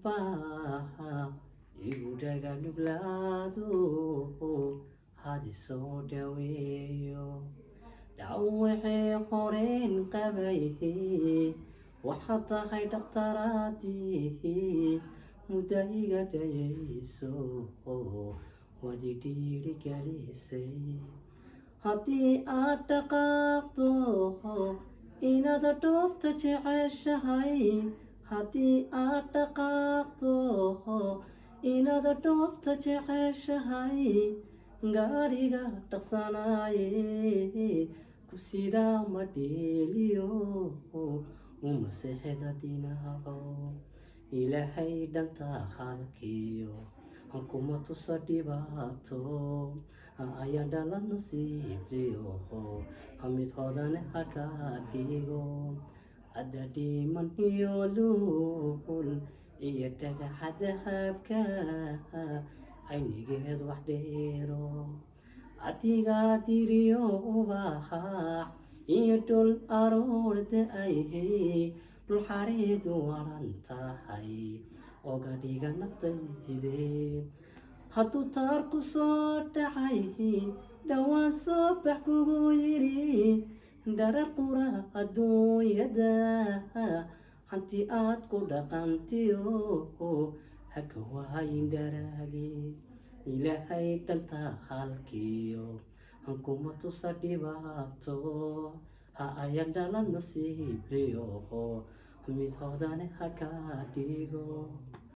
Baha igu dhaga nuglaado hadi soo dhaweeyo dhawacee qoreen qabayhe waxaad tahay dhaqtaraadii mudda iga dhayayso wadi dhiirigelisay haddii aad dhaqaaqdo inaad dhoofta jeceshahay haddii aad dhaqaaqdo inaad dhoofta jeceshahay gaadhiga dhaqsanaaye ku sidaa ma dheeliyo uma seexda dhinaco ilaahay dhanta halkiyo hankuma tusa dhibaato ayaan dhalad nasiibliyo hamid hodane haka dhigo hadda dhiman iyo luul iyo dhagaxa dahabka aynigeed wax dheero adigaa diriyo ubaxa iyo dhul aroor da-ayhe dhul xareedu waran tahay oga dhiga naftayde hadduu taarku soo dhacay dhowaan soo bax kugu yidhi dharar qura adduunyada hanti aad ku dhaqantiyo haka waayin dharaage ilaahay dhanta halkiyo hankuma tusa dhibaato ha ayan dhalad nasiibliyo mid hodane haka dhigo